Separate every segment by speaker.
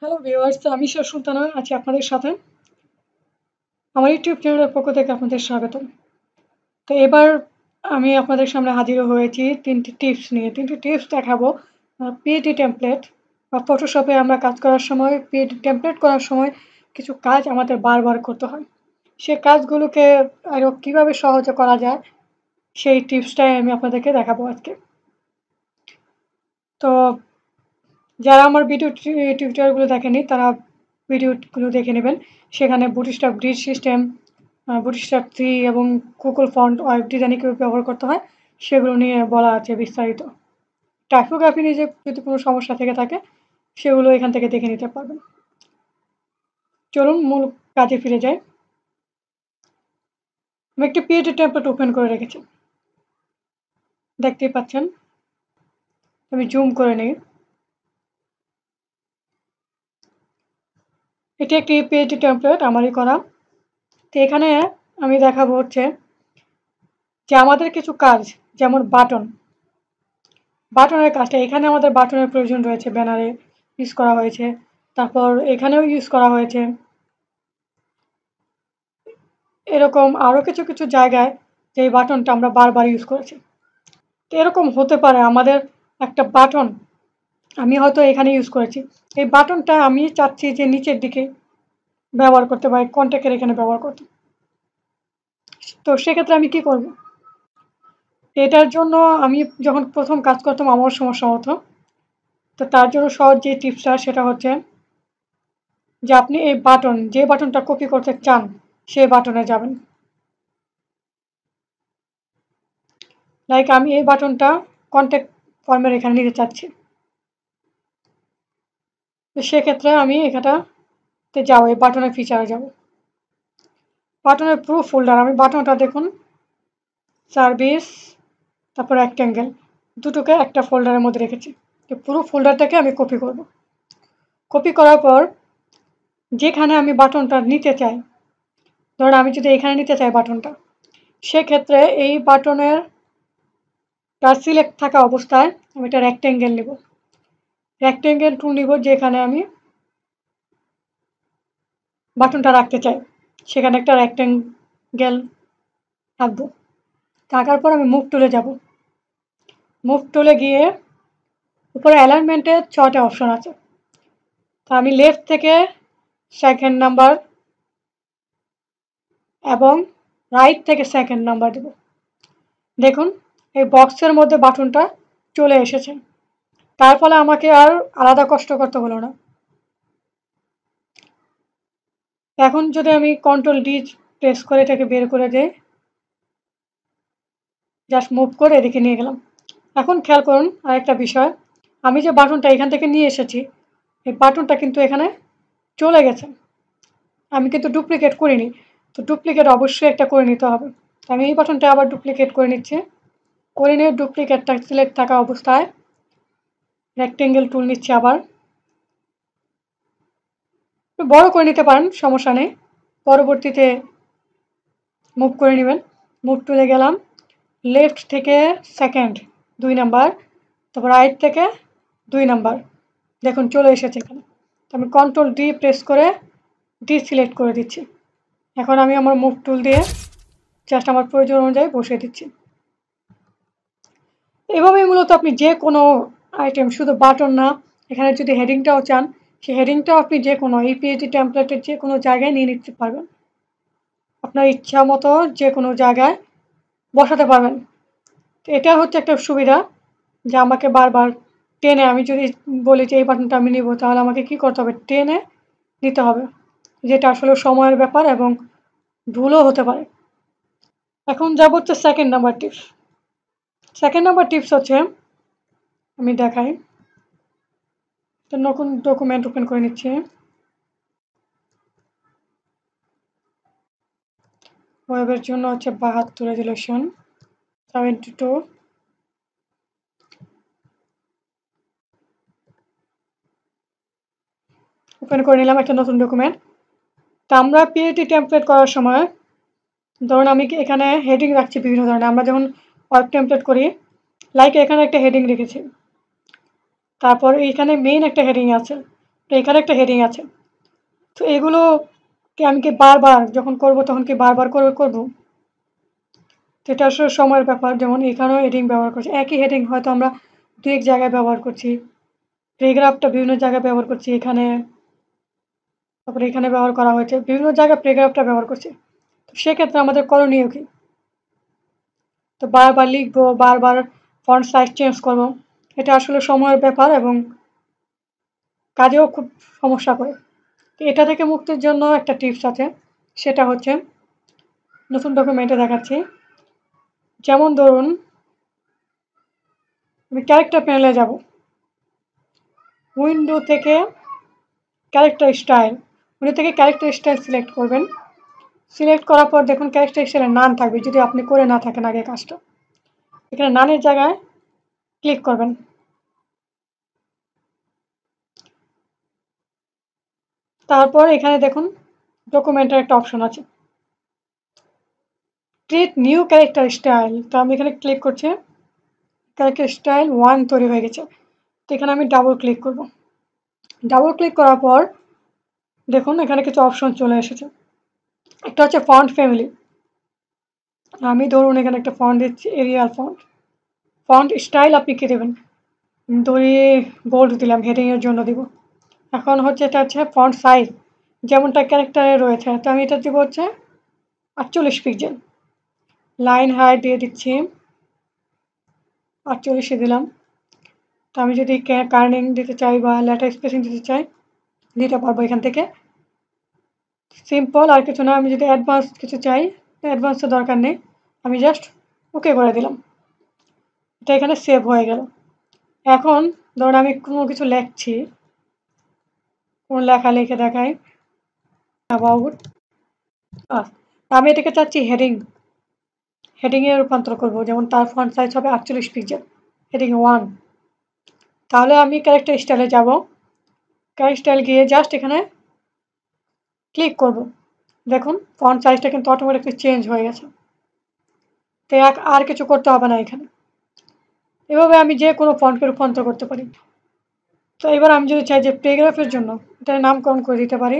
Speaker 1: Hello viewers, আমি সুলতানা আছি আপনাদের সাথে। আমার ইউটিউব চ্যানেলের পক্ষ থেকে আপনাদের স্বাগতম। তো এবার আমি আপনাদের সামনে হাজির হয়েছি ৩ টি টিপস নিয়ে। ৩ টি টিপস দেখাবো পিএটি টেমপ্লেট বা ফটোশপে আমরা কাজ করার সময় পিএটি টেমপ্লেট করার সময় কিছু কাজ আমাদের বারবার করতে হয়। সে কাজগুলোকে আরও কীভাবে সহজে করা যায় সেই টিপসটাই আমি আপনাদেরকে দেখাবো আজকে। তো যারা আমার ভিডিও টিউটোরিয়ালগুলো দেখেনি তারা ভিডিওগুলো দেখে নেবেন। সেখানে বুটস্ট্র্যাপ গ্রিড সিস্টেম, বুটস্ট্র্যাপ 3 এবং গুগল ফন্ট ওয়েব ডিজাইনে কীভাবে ব্যবহার করতে হয় সেগুলো নিয়ে বলা আছে বিস্তারিত। টাইপোগ্রাফি নিয়ে যদি কোনো সমস্যা থেকে থাকে সেগুলো এখান থেকে দেখে নিতে পারবেন। চলুন মূল কাজে ফিরে যাই। আমি একটি পিএটি টেমপ্লেট ওপেন করে রেখেছি। দেখতেই পাচ্ছেন। আমি জুম করে নিই। এটি একটি পিএটি টেমপ্লেট আমারই করা। তো এখানে আমি দেখাবো হচ্ছে যে আমাদের কিছু কাজ, যেমন বাটনের কাজটা এখানে আমাদের বাটনের প্রয়োজন রয়েছে, ব্যানারে ইউজ করা হয়েছে, তারপর এখানেও ইউজ করা হয়েছে। এরকম আরও কিছু কিছু জায়গায় যে এই বাটনটা আমরা বারবার ইউজ করেছি। তো এরকম হতে পারে আমাদের একটা বাটন আমি হয়তো এখানে ইউজ করেছি, এই বাটনটা আমি চাচ্ছি যে নিচের দিকে ব্যবহার করতে বা কন্ট্যাক্টের এখানে ব্যবহার করতে। তো সেক্ষেত্রে আমি কী করব? এটার জন্য আমি যখন প্রথম কাজ করতাম আমার সমস্যা হতো। তো তার জন্য সহজ যে টিপসটা সেটা হচ্ছে যে আপনি এই যে বাটনটা কপি করতে চান সেই বাটনে যাবেন। লাইক আমি এই বাটনটা কন্ট্যাক্ট ফর্মের এখানে নিতে চাচ্ছি। তো সেক্ষেত্রে আমি এখানটাতে যাবো, এই বাটনের ফিচারে যাব। বাটনের পুরো ফোল্ডার আমি বাটনটা দেখুন, সার্ভিস, তারপর রেক্ট্যাঙ্গেল, দুটোকে একটা ফোল্ডারের মধ্যে রেখেছি। তো পুরো ফোল্ডারটাকে আমি কপি করব। কপি করার পর যেখানে আমি বাটনটা নিতে চাই, ধরুন আমি যদি এখানে নিতে চাই বাটনটা, সেক্ষেত্রে এই বাটনের সিলেক্ট থাকা অবস্থায় আমি একটা রেক্ট্যাঙ্গেল নেব। রেক্ট্যাঙ্গেল টুল নিব, যেখানে আমি বাটনটা রাখতে চাই সেখানে একটা রেক্ট্যাঙ্গেল রাখবো। থাকার পর আমি মুভ টুলে যাব। মুভ টুলে গিয়ে উপরে অ্যালাইনমেন্টের 6টা অপশন আছে। তো আমি লেফট থেকে সেকেন্ড নাম্বার এবং রাইট থেকে সেকেন্ড নাম্বার দেব। দেখুন এই বক্সের মধ্যে বাটনটা চলে এসেছে। তার ফলে আমাকে আর আলাদা কষ্ট করতে হলো না। এখন যদি আমি কন্ট্রোল ডি প্রেস করে এটাকে বের করে দেই, জাস্ট মুভ করে এদিকে নিয়ে গেলাম। এখন খেয়াল করুন আরেকটা বিষয়, আমি যে বাটনটা এখান থেকে নিয়ে এসেছি এই বাটনটা কিন্তু এখানে চলে গেছে। আমি কিন্তু ডুপ্লিকেট করিনি। তো ডুপ্লিকেট অবশ্যই একটা করে নিতে হবে। আমি এই বাটনটা আবার ডুপ্লিকেট করে নিচ্ছি। করে নিয়ে ডুপ্লিকেটটা সিলেক্ট থাকা অবস্থায় রেক্ট্যাঙ্গেল টুল নিচ্ছি আবার। বড় করে নিতে পারেন, সমস্যা নেই। পরবর্তীতে মুভ করে নেবেন। মুভ টুলে গেলাম, লেফট থেকে সেকেন্ড 2 নাম্বার, তারপর রাইট থেকে 2 নাম্বার। দেখুন চলে এসেছে এখানে। তো আমি কন্ট্রোল ডি প্রেস করে সিলেক্ট করে দিচ্ছি। এখন আমি আমার মুভ টুল দিয়ে জাস্ট আমার প্রয়োজন অনুযায়ী বসিয়ে দিচ্ছি। এভাবেই মূলত আপনি যে কোনো আইটেম, শুধু বাটন না, এখানে যদি হেডিংটাও চান সেই হেডিংটাও আপনি যে কোনো এই পিএটি টেমপ্লেটের যে কোনো জায়গায় নিয়ে নিতে পারবেন। আপনার ইচ্ছা মতো যে কোনো জায়গায় বসাতে পারবেন। তো এটা হচ্ছে একটা সুবিধা যে আমাকে বারবার টেনে, আমি যদি বলি যে এই বাটনটা আমি নিব, তাহলে আমাকে কী করতে হবে? টেনে নিতে হবে, যেটা আসলে সময়ের ব্যাপার এবং ভুলও হতে পারে। এখন যাব হচ্ছে second number tips. Second number tips হচ্ছে, আমি দেখাই, তো নতুন ডকুমেন্ট ওপেন করে নিচ্ছি। ওয়েবের জন্য হচ্ছে 72 রেজুলেশন 72। ওপেন করে নিলাম একটা নতুন ডকুমেন্ট। তো আমরা পিএটি টেমপ্লেট করার সময় ধরুন আমি এখানে হেডিং রাখছি বিভিন্ন ধরনের। আমরা যখন ওয়েব টেমপ্লেট করি, লাইক এখানে একটা হেডিং রেখেছি, তারপর এইখানে মেইন একটা হেডিং আছে, তো এখানে একটা হেডিং আছে। তো এগুলোকে আমি কি বারবার যখন করব তখন কি বারবার করে করব? তো এটা আসলে সময়ের ব্যাপার। যেমন এখানেও হেডিং ব্যবহার করছি। একই হেডিং হয়তো আমরা ২-১ জায়গায় ব্যবহার করছি। প্যারাগ্রাফটা বিভিন্ন জায়গায় ব্যবহার করছি এখানে, তারপরে এখানে ব্যবহার করা হয়েছে। বিভিন্ন জায়গায় প্যারাগ্রাফটা ব্যবহার করছি। তো সেক্ষেত্রে আমাদের করণীয় কি? তো বারবার লিখবো, বারবার ফন্ট সাইজ চেঞ্জ করব। এটা আসলে সময়ের ব্যাপার এবং কাজেও খুব সমস্যা করে। তো এটা থেকে মুক্তির জন্য একটা টিপস আছে। সেটা হচ্ছে নতুন ডকুমেন্টে দেখাচ্ছি। যেমন ধরুন আমি ক্যারেক্টার প্যানেলে যাব। উইন্ডো থেকে ক্যারেক্টার স্টাইল, উইন্ডো থেকে ক্যারেক্টার স্টাইল সিলেক্ট করবেন। সিলেক্ট করার পর দেখুন ক্যারেক্টার স্টাইলের নাম থাকবে যদি আপনি করে না থাকেন আগে কাজটা। এখানে নানের জায়গায় ক্লিক করবেন। তারপর এখানে দেখুন ডকুমেন্টের একটা অপশন আছে। Create new character style. তো আমি এখানে ক্লিক করছি। ক্যারেক্টার স্টাইল 1 তৈরি হয়ে গেছে। তো এখানে আমি ডাবল ক্লিক করব। ডাবল ক্লিক করার পর দেখুন এখানে কিছু অপশন চলে এসেছে। একটা হচ্ছে ফন্ট ফ্যামিলি। আমি ধরুন এখানে একটা ফন্ট দিচ্ছি, এরিয়াল ফন্ট। ফন্ট স্টাইল আপনি কি দেবেন? ধরি বোল্ড দিলাম, হেডিং এর জন্য দিব। এখন হচ্ছে এটা হচ্ছে ফন্ট সাইজ, যেমনটা ক্যারেক্টারে রয়েছে। তো আমি এটা দিব হচ্ছে 48 পিক্সেল। লাইন হাইট দিয়ে দিচ্ছি 48 দিলাম। তো আমি যদি কার্নিং দিতে চাই বা লেটার স্পেসিং দিতে চাই দিতে পারবো এখান থেকে। সিম্পল আর কিছু না। আমি যদি অ্যাডভান্স কিছু চাই, অ্যাডভান্সের দরকার নেই। আমি জাস্ট ওকে করে দিলাম। এটা এখানে সেভ হয়ে গেল। এখন ধরুন আমি কোনো কিছু লিখছি, কোনো লেখা লিখে দেখাই অ্যাবাউট আস। আমি এটাকে চাচ্ছি হেডিংয়ে রূপান্তর করব। যেমন তার ফন্ট সাইজ হবে 48 পিক্সেল, হেডিং 1। তাহলে আমি ক্যারেক্টার স্টাইলে যাব। ক্যারেক্টার স্টাইল গিয়ে জাস্ট এখানে ক্লিক করব। দেখুন ফন্ট সাইজটা কিন্তু অটোমেটিকলি চেঞ্জ হয়ে গেছে। তো আর কিছু করতে হবে না এখানে। এভাবে আমি যে কোনো ফন্টকে রূপান্তর করতে পারি। তো এবার আমি যদি চাই যে প্যারাগ্রাফের জন্য এটার নামকরণ করে দিতে পারি।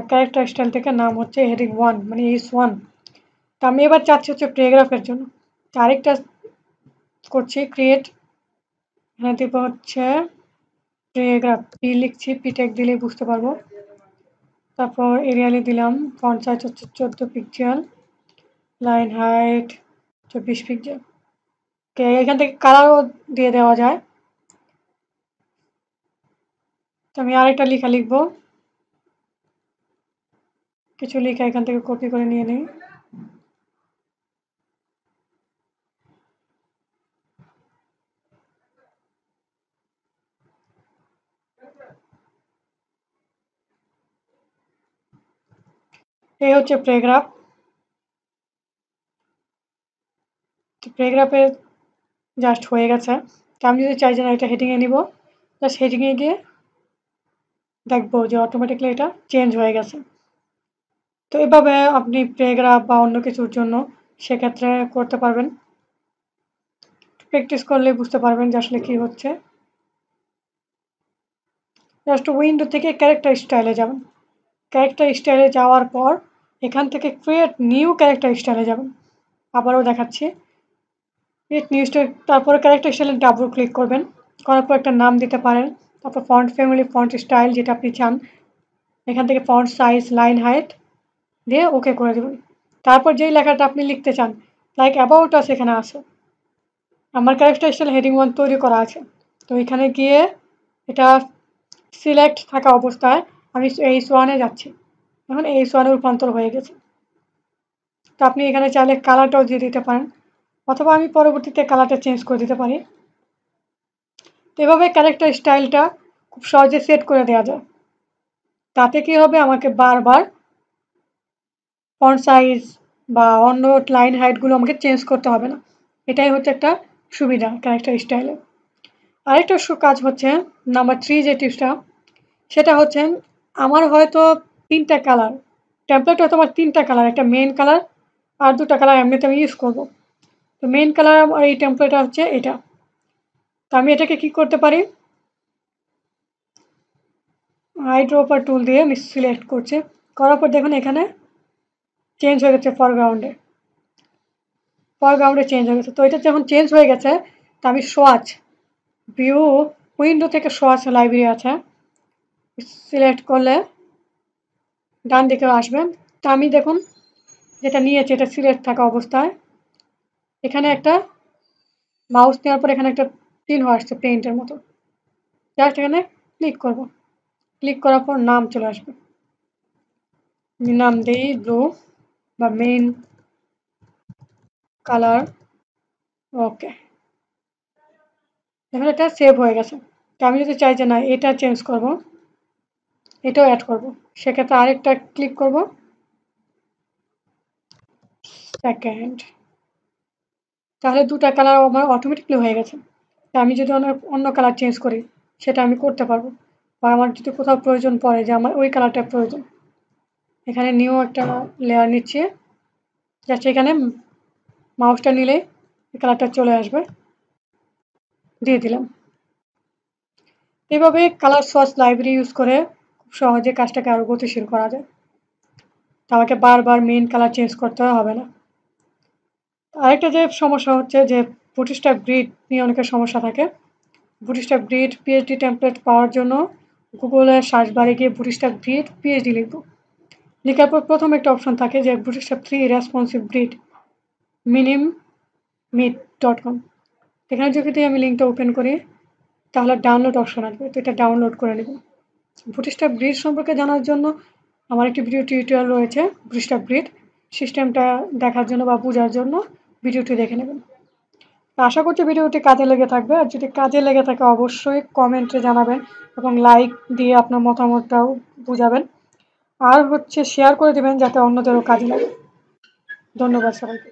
Speaker 1: ক্যারেক্টার স্টাইল থেকে নাম হচ্ছে হেডিং 1 মানে S1। তো আমি এবার চাচ্ছি হচ্ছে প্যারাগ্রাফের জন্য। তো আরেকটা করছি ক্রিয়েট, এখানে দিব হচ্ছে প্যারাগ্রাফ। পি লিখছি, পি ট্যাগ দিলেই বুঝতে পারবো। তারপর এরিয়ালে দিলাম, ফন্ট সাইজ হচ্ছে 14 পিক্সেল, লাইন হাইট 24 পিক্সেল। ওকে, এখান থেকে কালারও দিয়ে দেওয়া যায়। তো আমি আরেকটা লেখা লিখবো, কিছু লেখা এখান থেকে কপি করে নিয়ে নিই। এই হচ্ছে প্যারাগ্রাফ। তো প্যারাগ্রাফে জাস্ট হয়ে গেছে। তো আমি যদি চাই যে না এটা হেডিংয়ে নিব, জাস্ট হেডিংয়ে গিয়ে দেখবো যে অটোমেটিকলি এটা চেঞ্জ হয়ে গেছে। তো এভাবে আপনি প্যারাগ্রাফ বা অন্য কিছুর জন্য সেক্ষেত্রে করতে পারবেন। প্র্যাকটিস করলে বুঝতে পারবেন যে আসলে কী হচ্ছে। জাস্ট উইন্ডো থেকে ক্যারেক্টার স্টাইলে যাবেন। ক্যারেক্টার স্টাইলে যাওয়ার পর এখান থেকে ক্রিয়েট নিউ ক্যারেক্টার স্টাইলে যাবেন। আবারও দেখাচ্ছি। ক্রিয়েট নিউ স্টাইল, তারপরে ক্যারেক্টার স্টাইলে ডাবল ক্লিক করবেন। করার পর একটা নাম দিতে পারেন। তারপর ফন্ট ফ্যামিলি, ফন্ট স্টাইল যেটা আপনি চান। এখান থেকে ফন্ট সাইজ, লাইন হাইট দিয়ে ওকে করে দেবেন। তারপর যেই লেখাটা আপনি লিখতে চান, লাইক অ্যাবাউট আস এখানে আছে। আমার ক্যারেক্টার স্টাইল হেডিং 1 তৈরি করা আছে। তো এখানে গিয়ে এটা সিলেক্ট থাকা অবস্থায় আমি S1 এ যাচ্ছি। এখন S1 এ রূপান্তর হয়ে গেছে। তো আপনি এখানে চাইলে কালারটাও দিয়ে দিতে পারেন, অথবা আমি পরবর্তীতে কালারটা চেঞ্জ করে দিতে পারি। তো এভাবে ক্যারেক্টার স্টাইলটা খুব সহজে সেট করে দেওয়া যায়। তাতে কী হবে, আমাকে বারবার ফন্ট সাইজ বা অন্য লাইন হাইটগুলো আমাকে চেঞ্জ করতে হবে না। এটাই হচ্ছে একটা সুবিধা ক্যারেক্টার স্টাইলে। আরেকটা কাজ হচ্ছে নাম্বার 3 যে টিপসটা, সেটা হচ্ছে আমার হয়তো 3টা কালার, টেমপ্লেট হয়তো আমার 3টা কালার, একটা মেইন কালার আর 2টা কালার এমনিতে আমি ইউজ করব। তো মেইন কালার আমার এই টেমপ্লেটটা হচ্ছে এটা। তো আমি এটাকে কী করতে পারি, আইড্রপার টুল দিয়ে আমি সিলেক্ট করছি, করার পর দেখুন এখানে চেঞ্জ হয়ে গেছে ফরগ্রাউন্ডে চেঞ্জ হয়ে গেছে। তো এটা যখন চেঞ্জ হয়ে গেছে, তো আমি সোয়াচ ভিউ উইন্ডো থেকে সোয়াচ লাইব্রেরি আছে, সিলেক্ট করলে ডান দিকে আসবে। তো আমি দেখুন যেটা নিয়েছি এটা সিলেক্ট থাকা অবস্থায় এখানে একটা মাউস নেওয়ার পর এখানে একটা চিহ্ন আসছে পেইন্টের মতো, জাস্ট এখানে ক্লিক করব, ক্লিক করার পর নাম চলে আসবে, নাম দিই ব্লু বা মেইন কালার। ওকে, এখন এটা সেভ হয়ে গেছে। তো আমি যদি চাই যে না এটা চেঞ্জ করব, এটাও অ্যাড করব, সেক্ষেত্রে আরেকটা ক্লিক করব, সেকেন্ড, তাহলে দুটা কালার আমার অটোমেটিকলি হয়ে গেছে। তা আমি যদি অন্য কালার চেঞ্জ করি সেটা আমি করতে পারবো, বা আমার যদি কোথাও প্রয়োজন পড়ে যে আমার ওই কালারটা প্রয়োজন, এখানে নিউ একটা লেয়ার নিচ্ছি, জাস্ট এখানে মাউসটা নিলেই এই কালারটা চলে আসবে, দিয়ে দিলাম। এভাবে কালার সোর্স লাইব্রেরি ইউজ করে খুব সহজে কাজটাকে আরও গতিশীল করা যায়, আমাকে বারবার মেইন কালার চেঞ্জ করতে হবে না। আরেকটা যে সমস্যা হচ্ছে যে বুটস্ট্র্যাপ গ্রিড নিয়ে অনেকের সমস্যা থাকে। বুটস্ট্র্যাপ গ্রিড পিএইচডি টেমপ্লেট পাওয়ার জন্য গুগলের সার্চ বারে গিয়ে বুটস্ট্র্যাপ গ্রিড পিএইচডি লিখব, লেখার পর প্রথম একটা অপশন থাকে যে বুটস্ট্র্যাপ 3 রেসপন্সিভ গ্রিড minimmeet.com, এখানে যদি আমি লিঙ্কটা ওপেন করি তাহলে ডাউনলোড অপশন আসবে, তো এটা ডাউনলোড করে নেব। বুটস্ট্র্যাপ গ্রিড সম্পর্কে জানার জন্য আমার একটি ভিডিও টিউটোরিয়াল রয়েছে, বুটস্ট্র্যাপ গ্রিড সিস্টেমটা দেখার জন্য বা বোঝার জন্য ভিডিওটি দেখে নেবেন। আশা করছি ভিডিওটি কাজে লেগে থাকবে, আর যদি কাজে লেগে থাকে অবশ্যই কমেন্টে জানাবেন এবং লাইক দিয়ে আপনার মতামতটাও বোঝাবেন, আর শেয়ার করে দেবেন যাতে অন্যদেরও কাজে লাগে। ধন্যবাদ সবাইকে।